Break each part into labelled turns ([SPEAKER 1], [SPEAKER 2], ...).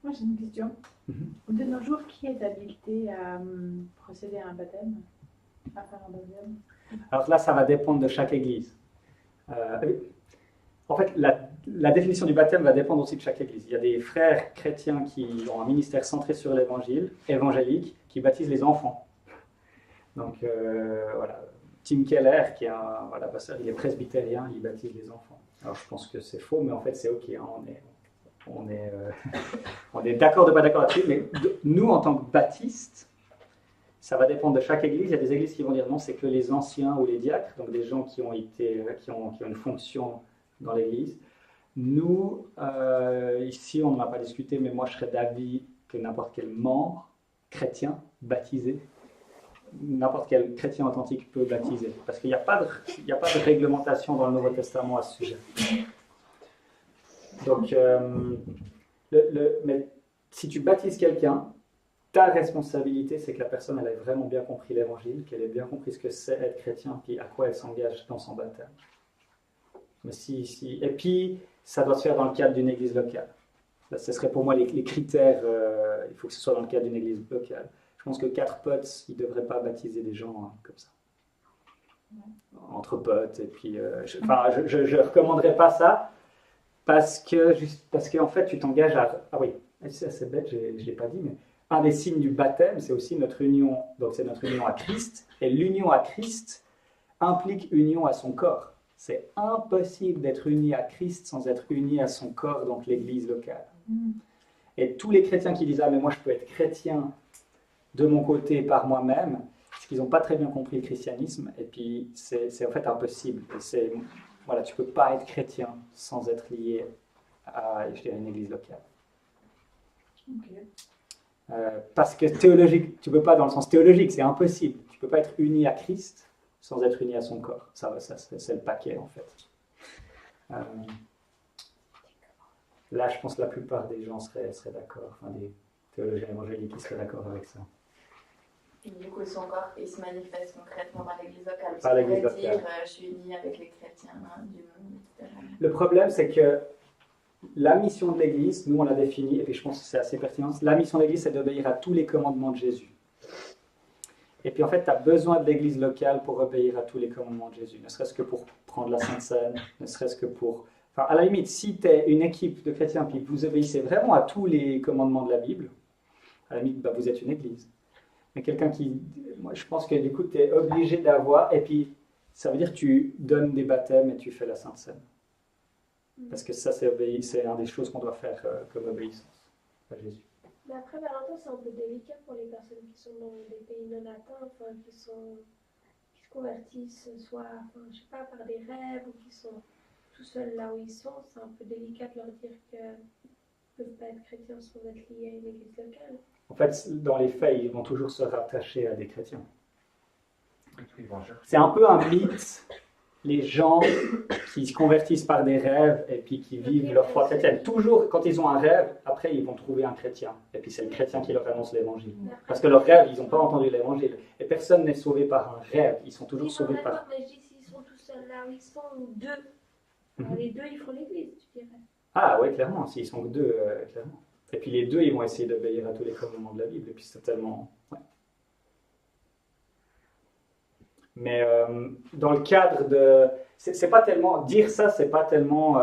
[SPEAKER 1] Moi, j'ai une question.
[SPEAKER 2] Mhm.
[SPEAKER 1] De nos jours, qui est habilité à procéder à un baptême, à faire un baptême?
[SPEAKER 2] Alors là, ça va dépendre de chaque église. Euh, En fait, la définition du baptême va dépendre aussi de chaque église. Il y a des frères chrétiens qui ont un ministère centré sur l'évangile, évangélique, qui baptisent les enfants. Donc voilà, Tim Keller, qui est un voilà, pasteur, il est presbytérien, il baptise les enfants. Alors je pense que c'est faux, mais en fait c'est ok, hein, on est, on est d'accord de pas d'accord là-dessus, mais nous en tant que baptistes, ça va dépendre de chaque église. Il y a des églises qui vont dire non, c'est que les anciens ou les diacres, donc des gens qui ont une fonction dans l'église. Nous, ici, on n'en a pas discuté, mais moi, je serais d'avis que n'importe quel membre chrétien baptisé, n'importe quel chrétien authentique peut baptiser. Parce qu'il n'y a pas de réglementation dans le Nouveau Testament à ce sujet. Donc, mais si tu baptises quelqu'un, ta responsabilité, c'est que la personne, elle ait vraiment bien compris l'évangile, qu'elle ait bien compris ce que c'est être chrétien, puis à quoi elle s'engage dans son baptême. Mais et puis, ça doit se faire dans le cadre d'une église locale. Là, ce serait pour moi les critères, il faut que ce soit dans le cadre d'une église locale. Je pense que 4 potes, ils ne devraient pas baptiser des gens comme ça. Entre potes, et puis, je ne recommanderais pas ça, parce qu'en fait, tu t'engages à... Ah oui, c'est assez bête, je ne l'ai pas dit, mais un des signes du baptême, c'est aussi notre union, donc c'est notre union à Christ, et l'union à Christ implique union à son corps. C'est impossible d'être uni à Christ sans être uni à son corps, donc l'église locale. Et tous les chrétiens qui disent « Ah, mais moi je peux être chrétien de mon côté par moi-même », parce qu'ils n'ont pas très bien compris le christianisme, et puis c'est en fait impossible. Voilà, tu ne peux pas être chrétien sans être lié à, je dirais, une église locale. Parce que théologique, tu ne peux pas dans le sens théologique, c'est impossible. Tu ne peux pas être uni à Christ sans être uni à son corps. Ça c'est le paquet en fait. Là, je pense que la plupart des gens seraient d'accord, enfin des théologiens évangéliques qui seraient d'accord avec ça.
[SPEAKER 3] Et du coup, son corps, il se manifeste concrètement dans l'église locale.
[SPEAKER 2] Par l'église locale.
[SPEAKER 3] Dire, je suis uni avec les chrétiens du monde, etc.
[SPEAKER 2] Le problème, c'est que la mission de l'église, nous on l'a définie, et puis je pense que c'est assez pertinent, la mission de l'église, c'est d'obéir à tous les commandements de Jésus. Et puis en fait, tu as besoin de l'église locale pour obéir à tous les commandements de Jésus, ne serait-ce que pour prendre la Sainte Seine, ne serait-ce que pour... Enfin, à la limite, si tu es une équipe de chrétiens, puis vous obéissez vraiment à tous les commandements de la Bible, à la limite, vous êtes une église. Mais quelqu'un qui... Moi, je pense que du coup, tu es obligé d'avoir, et puis ça veut dire que tu donnes des baptêmes et tu fais la Sainte Seine. Parce que ça, c'est une des choses qu'on doit faire comme obéissance à Jésus.
[SPEAKER 4] Mais après, Valentin, c'est un peu délicat pour les personnes qui sont dans des pays non atteints, enfin, qui se convertissent soit, enfin, je sais pas, par des rêves, ou qui sont tout seuls là où ils sont. C'est un peu délicat de leur dire qu'ils ne peuvent pas être chrétiens sans être liés à une église locale.
[SPEAKER 2] En fait, dans les faits, ils vont toujours se rattacher à des chrétiens. C'est un peu un mythe, les gens qui se convertissent par des rêves et puis qui vivent leur foi chrétienne. Toujours, quand ils ont un rêve, après, ils vont trouver un chrétien. Et puis, c'est le chrétien qui leur annonce l'évangile. Parce que leur rêve, ils n'ont pas entendu l'évangile. Et personne n'est sauvé par un rêve. Ils sont toujours sauvés par...
[SPEAKER 4] Mais je dis, s'ils sont tout seuls là où ils sont, ou deux, alors les deux, ils font l'église, tu dirais.
[SPEAKER 2] Ah oui, clairement, s'ils sont que deux, clairement. Et puis les deux, ils vont essayer d'obéir à tous les commandements de la Bible. Et puis c'est tellement... Ouais. Mais dans le cadre de... C'est pas tellement... Dire ça, c'est pas tellement...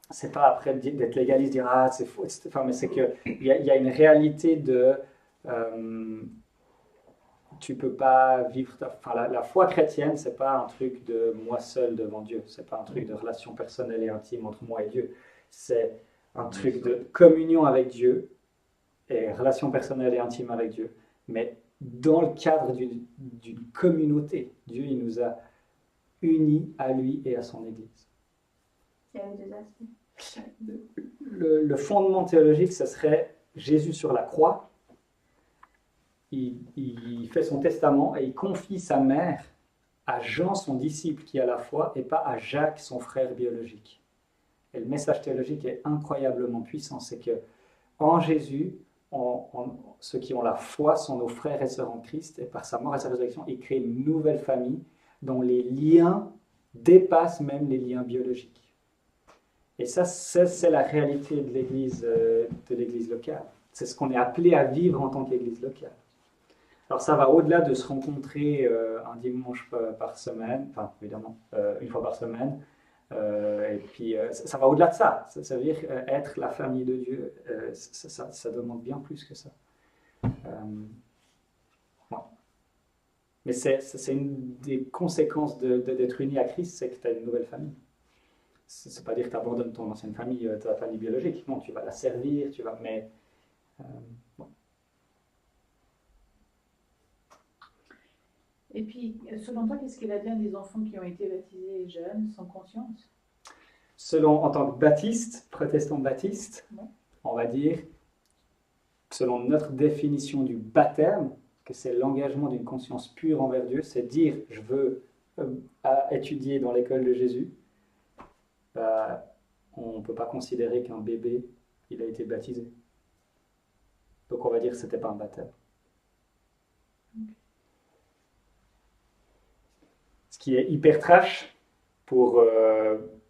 [SPEAKER 2] c'est pas après d'être légaliste, dire ah c'est faux, etc. Enfin, mais c'est qu'il y a une réalité de... tu peux pas vivre... Enfin, la foi chrétienne, c'est pas un truc de moi seul devant Dieu. C'est pas un truc de relation personnelle et intime entre moi et Dieu. C'est un truc de communion avec Dieu et relation personnelle et intime avec Dieu. Mais dans le cadre d'une communauté, Dieu, il nous a unis à lui et à son Église.
[SPEAKER 3] Il y a deux aspects.
[SPEAKER 2] Le fondement théologique, ce serait Jésus sur la croix. Il fait son testament et il confie sa mère à Jean, son disciple qui a la foi, et pas à Jacques, son frère biologique. Et le message théologique est incroyablement puissant. C'est que en Jésus, ceux qui ont la foi sont nos frères et sœurs en Christ, et par sa mort et sa résurrection, il crée une nouvelle famille dont les liens dépassent même les liens biologiques. Et ça, c'est la réalité de l'église locale. C'est ce qu'on est appelé à vivre en tant qu'église locale. Alors ça va au-delà de se rencontrer un dimanche par semaine, enfin évidemment une fois par semaine, et puis ça va au-delà de ça. Ça veut dire être la famille de Dieu, ça demande bien plus que ça. Ouais. Mais c'est une des conséquences d'être uni à Christ, c'est que tu as une nouvelle famille. C'est pas dire que tu abandonnes ton ancienne famille, ta famille biologique. Non, tu vas la servir, mais bon.
[SPEAKER 1] Et puis, selon toi, qu'est-ce qu'il advient des enfants qui ont été baptisés jeunes, sans conscience?
[SPEAKER 2] En tant que baptiste, protestant baptiste,
[SPEAKER 1] Ouais.
[SPEAKER 2] on va dire, selon notre définition du baptême, que c'est l'engagement d'une conscience pure envers Dieu, c'est dire je veux étudier dans l'école de Jésus. On ne peut pas considérer qu'un bébé il a été baptisé. Donc on va dire que ce n'était pas un baptême.
[SPEAKER 1] Okay.
[SPEAKER 2] Ce qui est hyper trash pour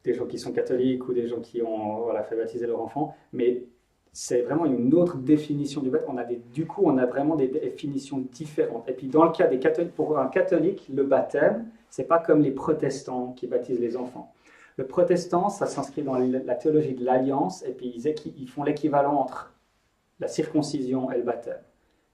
[SPEAKER 2] des gens qui sont catholiques ou des gens qui ont fait baptiser leur enfant, mais c'est vraiment une autre définition du baptême. Du coup, on a vraiment des définitions différentes. Et puis dans le cas des catholiques, pour un catholique, le baptême, c'est pas comme les protestants qui baptisent les enfants. Le protestant, ça s'inscrit dans la théologie de l'alliance, et puis ils font l'équivalent entre la circoncision et le baptême.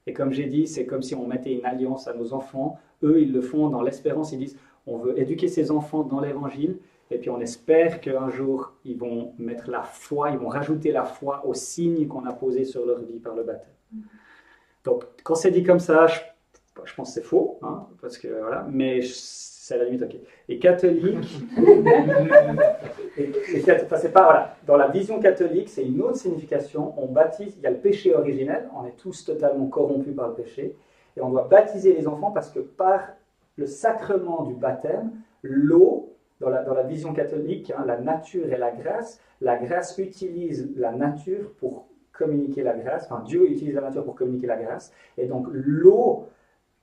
[SPEAKER 2] Et comme j'ai dit, c'est comme si on mettait une alliance à nos enfants. Eux, ils le font dans l'espérance, ils disent on veut éduquer ces enfants dans l'évangile, et puis on espère qu'un jour, ils vont mettre la foi, ils vont rajouter la foi aux signes qu'on a posés sur leur vie par le baptême. Donc, quand c'est dit comme ça, je pense que c'est faux, hein, parce que voilà, mais c'est à la limite ok. Et catholique, c'est pas, voilà, dans la vision catholique, c'est une autre signification. On baptise, il y a le péché originel, on est tous totalement corrompus par le péché, et on doit baptiser les enfants parce que par le sacrement du baptême, l'eau, dans la vision catholique, hein, la nature et la grâce utilise la nature pour communiquer la grâce, enfin Dieu utilise la nature pour communiquer la grâce, et donc l'eau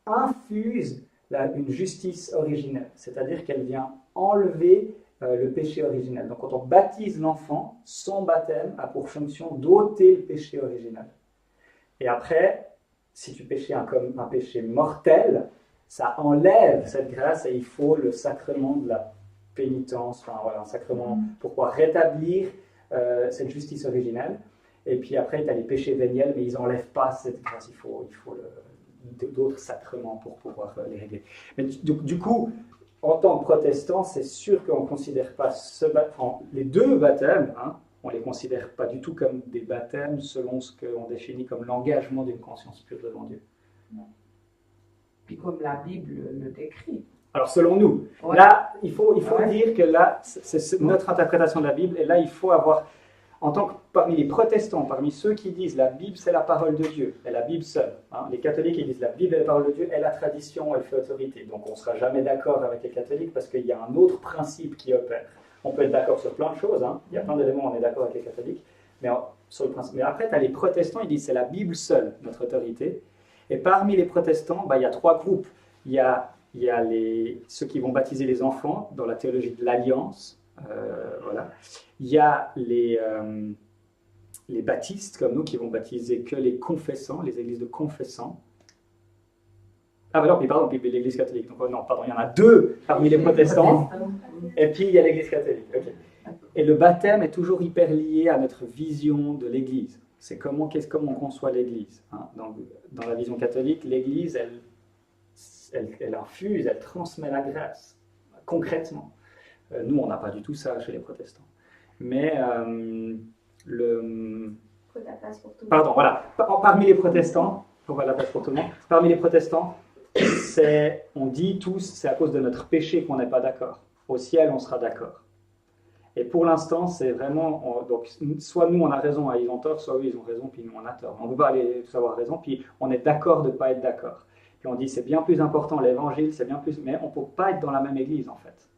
[SPEAKER 2] infuse une justice originelle, c'est-à-dire qu'elle vient enlever le péché originel. Donc quand on baptise l'enfant, son baptême a pour fonction d'ôter le péché originel. Et après, si tu péchais un péché mortel, ça enlève cette grâce et il faut le sacrement de la pénitence, enfin voilà, un sacrement pour pouvoir rétablir cette justice originelle. Et puis après, tu as les péchés véniels, mais ils n'enlèvent pas cette grâce, il faut d'autres sacrements pour pouvoir les régler. Mais du coup, en tant que protestant, c'est sûr qu'on ne considère pas les deux baptêmes, hein, on ne les considère pas du tout comme des baptêmes selon ce qu'on définit comme l'engagement d'une conscience pure devant Dieu.
[SPEAKER 5] Puis comme la Bible le décrit.
[SPEAKER 2] Alors selon nous,
[SPEAKER 5] ouais.
[SPEAKER 2] Là, il faut dire que là, c'est notre interprétation de la Bible, et là, il faut avoir, en tant que parmi les protestants, parmi ceux qui disent la Bible c'est la parole de Dieu, et la Bible seule, hein, les catholiques ils disent la Bible est la parole de Dieu, et la tradition elle fait autorité. Donc on ne sera jamais d'accord avec les catholiques parce qu'il y a un autre principe qui opère. On peut être d'accord sur plein de choses, hein, il y a plein d'éléments où on est d'accord avec les catholiques, sur le principe. Mais après tu as les protestants, ils disent c'est la Bible seule, notre autorité. Et parmi les protestants, il y a trois groupes. Il y a ceux qui vont baptiser les enfants dans la théologie de l'alliance. Voilà. Il y a les baptistes comme nous qui vont baptiser que les confessants, les églises de confessants. Ah ben non, pardon, puis l'église catholique. Donc, non, pardon, il y en a deux parmi les protestants. Et puis il y a l'église catholique. Okay. Et le baptême est toujours hyper lié à notre vision de l'église. C'est comment on conçoit l'église. Hein. Dans la vision catholique, l'église, elle infuse, elle transmet la grâce, concrètement. Nous, on n'a pas du tout ça chez les protestants. Mais
[SPEAKER 3] Faut la place pour tout le monde.
[SPEAKER 2] Pardon, voilà. Parmi les protestants, on va la place pour tout le monde. Parmi les protestants, on dit tous, c'est à cause de notre péché qu'on n'est pas d'accord. Au ciel, on sera d'accord. Et pour l'instant, c'est vraiment... donc, soit nous, on a raison, ils ont tort, soit eux, ils ont raison, puis nous, on a tort. On ne peut pas aller tous avoir raison, puis on est d'accord de ne pas être d'accord. Puis on dit, c'est bien plus important, l'évangile, c'est bien plus... Mais on ne peut pas être dans la même église, en fait.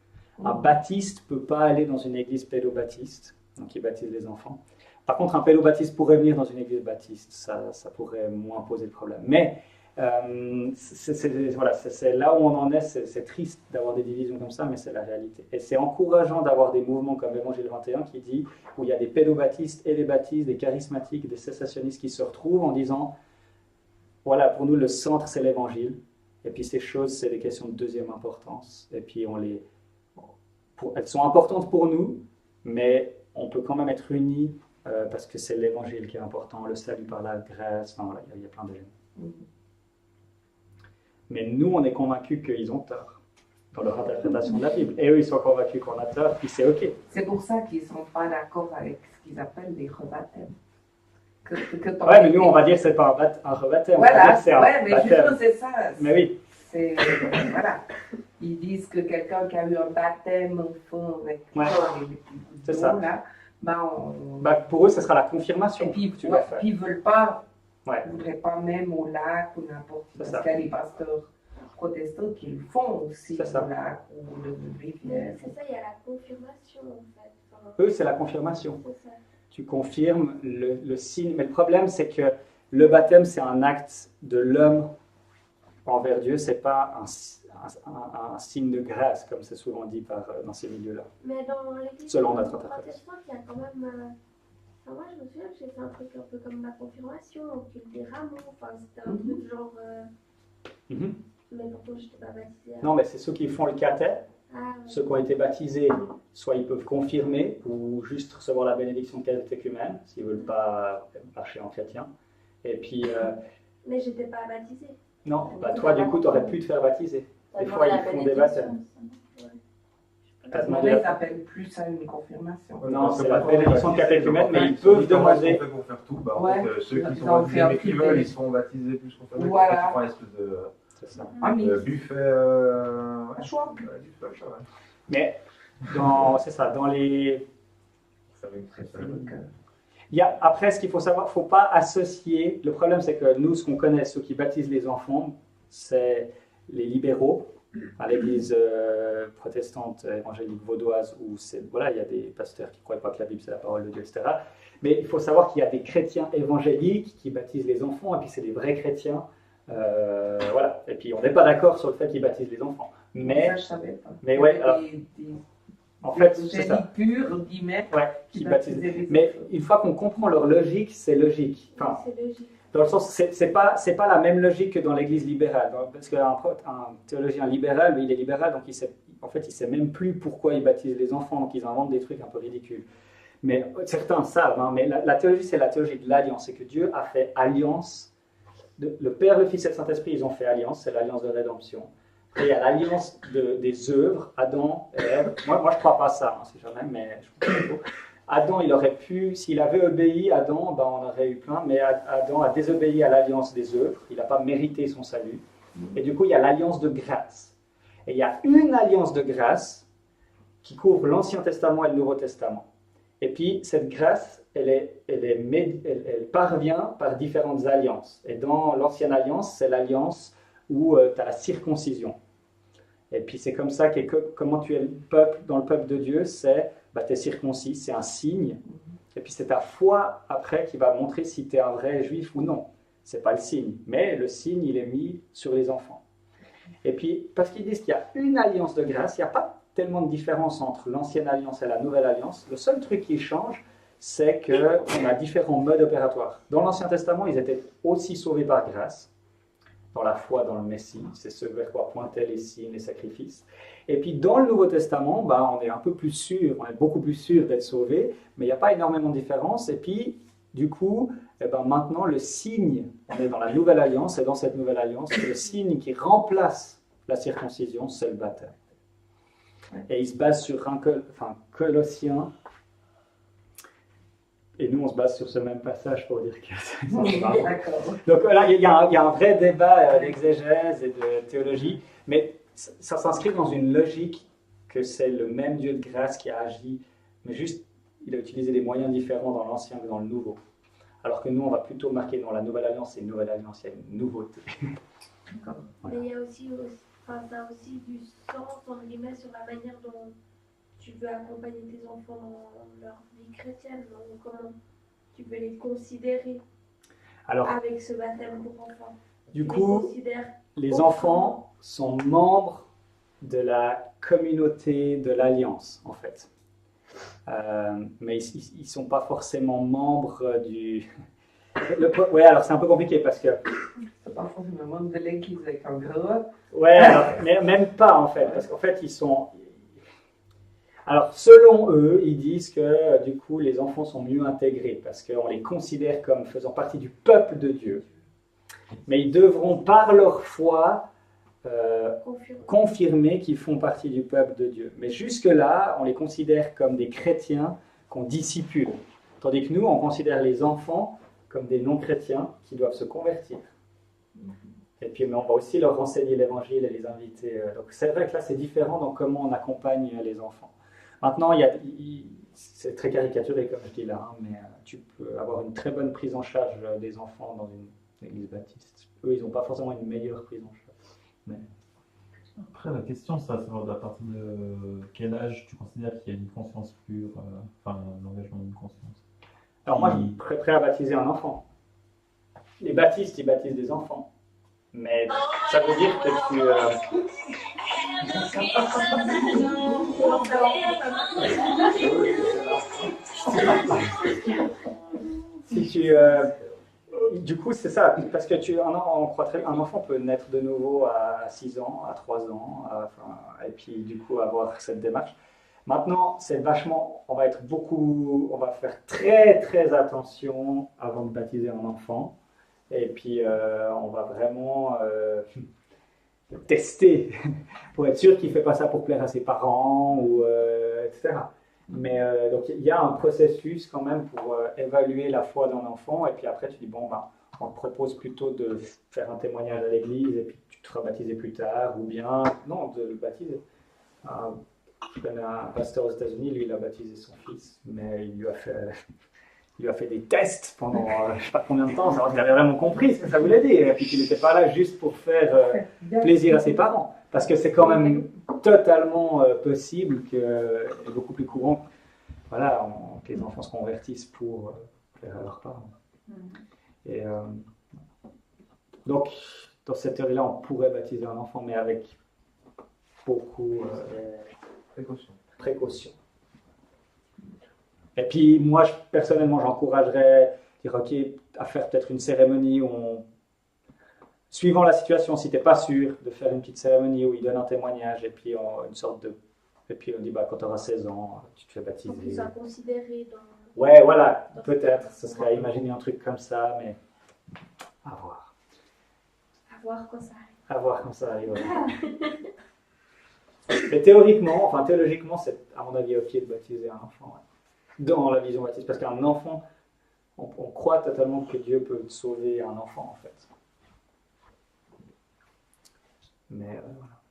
[SPEAKER 2] Un baptiste ne peut pas aller dans une église pédobaptiste, donc qui baptise les enfants. Par contre, un pédobaptiste pourrait venir dans une église baptiste, ça pourrait moins poser de problème. Mais Voilà, c'est là où on en est, c'est triste d'avoir des divisions comme ça, mais c'est la réalité. Et c'est encourageant d'avoir des mouvements comme l'Évangile 21 qui dit, où il y a des pédobaptistes et des baptistes, des charismatiques, des cessationnistes qui se retrouvent en disant, voilà, pour nous le centre c'est l'Évangile, et puis ces choses c'est des questions de deuxième importance, et puis elles sont importantes pour nous, mais on peut quand même être unis parce que c'est l'Évangile qui est important, le salut par la grâce, enfin voilà, il y a plein d'éléments. Mais nous, on est convaincus qu'ils ont tort dans leur interprétation de la Bible. Et eux, ils sont convaincus qu'on a tort, puis c'est OK.
[SPEAKER 5] C'est pour ça qu'ils ne sont pas d'accord avec ce qu'ils appellent des rebaptêmes.
[SPEAKER 2] Ouais, mais nous, on va dire que ce n'est pas un rebaptême.
[SPEAKER 5] Voilà,
[SPEAKER 2] c'est un
[SPEAKER 5] mais
[SPEAKER 2] baptême.
[SPEAKER 5] justement, c'est ça.
[SPEAKER 2] Mais oui.
[SPEAKER 5] Voilà. Ils disent que quelqu'un qui a eu un baptême enfant avec corps et
[SPEAKER 2] c'est ça.
[SPEAKER 5] Là,
[SPEAKER 2] pour eux, ce sera la confirmation.
[SPEAKER 5] Et puis,
[SPEAKER 2] que tu vas faire.
[SPEAKER 5] Puis ils ne veulent pas.
[SPEAKER 2] Ouais.
[SPEAKER 5] Ils ne voudraient pas même au lac ou n'importe où. Parce qu'il y a des pasteurs protestants qui le font aussi au lac ou le rivière.
[SPEAKER 4] C'est ça, il y a la confirmation en fait. Enfin,
[SPEAKER 2] eux, c'est la confirmation.
[SPEAKER 4] C'est ça.
[SPEAKER 2] Tu confirmes le signe. Mais le problème, c'est que le baptême, c'est un acte de l'homme envers Dieu. Ce n'est pas un signe de grâce, comme c'est souvent dit dans ces milieux-là.
[SPEAKER 4] Mais dans l'église
[SPEAKER 2] selon notre interprétation,
[SPEAKER 4] il y a quand même... Enfin, moi, je me souviens que j'ai fait un truc un peu comme la confirmation, au culte des rameaux. Enfin, c'était un truc genre... Mais pourquoi je n'étais pas baptisée?
[SPEAKER 2] Non, mais c'est ceux qui font le cathète.
[SPEAKER 4] Ouais.
[SPEAKER 2] Ceux qui ont été baptisés, soit ils peuvent confirmer ou juste recevoir la bénédiction catéchumène, s'ils ne veulent pas marcher en chrétien. Et puis...
[SPEAKER 4] Mais je n'étais pas baptisée.
[SPEAKER 2] Non, toi, du coup, tu aurais pu te faire baptiser. Des fois, ils font des baptêmes.
[SPEAKER 5] Ils appellent plus ça une confirmation.
[SPEAKER 2] Non, c'est la bénédiction catéchumène, mais ils peuvent demander.
[SPEAKER 6] Pour faire tout, ceux qui sont baptisés mais qui veulent, ils sont baptisés plus confirmés.
[SPEAKER 5] Voilà.
[SPEAKER 6] Ils font un espèce de buffet.
[SPEAKER 5] Choix.
[SPEAKER 2] Mais c'est ça, dans les. Après, ce qu'il faut savoir, il ne faut pas associer. Le problème, c'est que nous, ce qu'on connaît, ceux qui baptisent les enfants, c'est les libéraux, à l'église protestante évangélique vaudoise, où il y a des pasteurs qui ne croient pas que la Bible c'est la parole de Dieu, etc. Mais il faut savoir qu'il y a des chrétiens évangéliques qui baptisent les enfants, et puis c'est des vrais chrétiens. Voilà. Et puis on n'est pas d'accord sur le fait qu'ils baptisent les enfants. Mais,
[SPEAKER 5] ça, je savais pas.
[SPEAKER 2] Mais ouais, alors, en fait, c'est ça. Qui baptisent. Mais une fois qu'on comprend leur logique, c'est logique. Enfin,
[SPEAKER 4] c'est logique.
[SPEAKER 2] Dans le sens, c'est pas la même logique que dans l'église libérale. Parce qu'un théologien libéral, il est libéral, donc il sait même plus pourquoi il baptise les enfants, donc ils inventent des trucs un peu ridicules. Mais certains savent, mais la théologie, c'est la théologie de l'alliance. C'est que Dieu a fait alliance. Le Père, le Fils et le Saint-Esprit, ils ont fait alliance, c'est l'alliance de rédemption. Et il y a l'alliance des œuvres, Adam et Ève. Moi je ne crois pas ça, c'est jamais, mais je crois pas. Adam, il aurait pu, s'il avait obéi, Adam, on aurait eu plein, mais Adam a désobéi à l'alliance des œuvres, il n'a pas mérité son salut. Et du coup, il y a l'alliance de grâce. Et il y a une alliance de grâce qui couvre l'Ancien Testament et le Nouveau Testament. Et puis, cette grâce, elle parvient par différentes alliances. Et dans l'Ancienne Alliance, c'est l'alliance où tu as la circoncision. Et puis, c'est comme ça que comment tu es dans le peuple de Dieu, c'est tu es circoncis, c'est un signe. Et puis, c'est ta foi après qui va montrer si tu es un vrai juif ou non. Ce n'est pas le signe. Mais le signe, il est mis sur les enfants. Et puis, parce qu'ils disent qu'il y a une alliance de grâce, il n'y a pas tellement de différence entre l'ancienne alliance et la nouvelle alliance. Le seul truc qui change, c'est qu'on a différents modes opératoires. Dans l'Ancien Testament, ils étaient aussi sauvés par grâce, dans la foi dans le Messie, c'est ce vers quoi pointaient les signes, les sacrifices. Et puis dans le Nouveau Testament, on est un peu plus sûr, on est beaucoup plus sûr d'être sauvés, mais il n'y a pas énormément de différence. Et puis, du coup, maintenant, le signe, on est dans la nouvelle alliance, et dans cette nouvelle alliance, le signe qui remplace la circoncision, c'est le baptême. Et il se base sur Colossiens. Et nous, on se base sur ce même passage pour dire que c'est ça. Donc là, il y a un vrai débat d'exégèse et de théologie, mais ça s'inscrit dans une logique que c'est le même Dieu de grâce qui a agi, mais juste, il a utilisé des moyens différents dans l'Ancien que dans le Nouveau. Alors que nous, on va plutôt marquer dans la Nouvelle Alliance, et une Nouvelle Alliance, il y a une nouveauté.
[SPEAKER 4] Voilà. Mais il y a aussi, ça a aussi du sens, entre guillemets, sur la manière dont tu veux accompagner tes enfants dans leur vie chrétienne, comment tu veux les considérer avec ce baptême pour enfants.
[SPEAKER 2] Du coup, les enfants sont membres de la communauté de l'Alliance, en fait. Mais ils ne sont pas forcément membres du... Oui, alors c'est un peu compliqué parce que...
[SPEAKER 5] C'est pas forcément membre de l'Église avec un gros.
[SPEAKER 2] Ouais, alors, mais même pas en fait, parce qu'en fait ils sont... Alors selon eux, ils disent que du coup les enfants sont mieux intégrés parce qu'on les considère comme faisant partie du peuple de Dieu. Mais ils devront par leur foi confirmer qu'ils font partie du peuple de Dieu. Mais jusque-là, on les considère comme des chrétiens qu'on discipule. Tandis que nous, on considère les enfants comme des non-chrétiens qui doivent se convertir. Et puis, mais on va aussi leur renseigner l'évangile et les inviter. Donc c'est vrai que là, c'est différent dans comment on accompagne les enfants. Maintenant, c'est très caricaturé comme je dis là, hein, mais tu peux avoir une très bonne prise en charge des enfants dans une église baptiste. Eux, ils n'ont pas forcément une meilleure prise en charge. Mais...
[SPEAKER 7] Après, la question, c'est à savoir à partir de quel âge tu considères qu'il y a une conscience pure, l'engagement d'une conscience.
[SPEAKER 2] Alors moi, je suis prêt à baptiser un enfant. Les baptistes, ils baptisent des enfants. Mais ça veut dire que du coup, c'est ça, parce que on croit un enfant peut naître de nouveau à 6 ans, à 3 ans, et puis du coup avoir cette démarche. Maintenant, c'est vachement, on va faire très très attention avant de baptiser un enfant, et puis on va vraiment tester pour être sûr qu'il ne fait pas ça pour plaire à ses parents, etc. Mais donc il y a un processus quand même pour évaluer la foi d'un enfant, et puis après tu dis bon, on te propose plutôt de faire un témoignage à l'église, et puis tu te feras baptiser plus tard, ou bien non, de le baptiser. Je connais un pasteur aux États-Unis, lui il a baptisé son fils, mais il lui a fait des tests pendant je ne sais pas combien de temps, savoir s'il avait vraiment compris ce que ça voulait dire, et puis qu'il n'était pas là juste pour faire plaisir à ses parents. Parce que c'est quand même totalement possible et beaucoup plus courant que les enfants se convertissent pour plaire à leurs parents. Et donc, dans cette théorie-là, on pourrait baptiser un enfant, mais avec beaucoup précaution. Et puis, moi, personnellement, j'encouragerais à faire peut-être une cérémonie où suivant la situation, si tu n'es pas sûr, de faire une petite cérémonie où il donne un témoignage et puis et puis on dit quand tu auras 16 ans, tu te fais baptiser.
[SPEAKER 4] Plus à considérer dans...
[SPEAKER 2] Ouais, voilà, peut-être, ce serait à imaginer un truc comme ça, mais à voir.
[SPEAKER 4] À voir quand ça arrive.
[SPEAKER 2] À voir quand ça arrive. Ouais. Mais théologiquement, c'est à mon avis ok de baptiser un enfant. Ouais. Dans la vision baptiste, parce qu'un enfant, on croit totalement que Dieu peut sauver un enfant en fait. Mais voilà.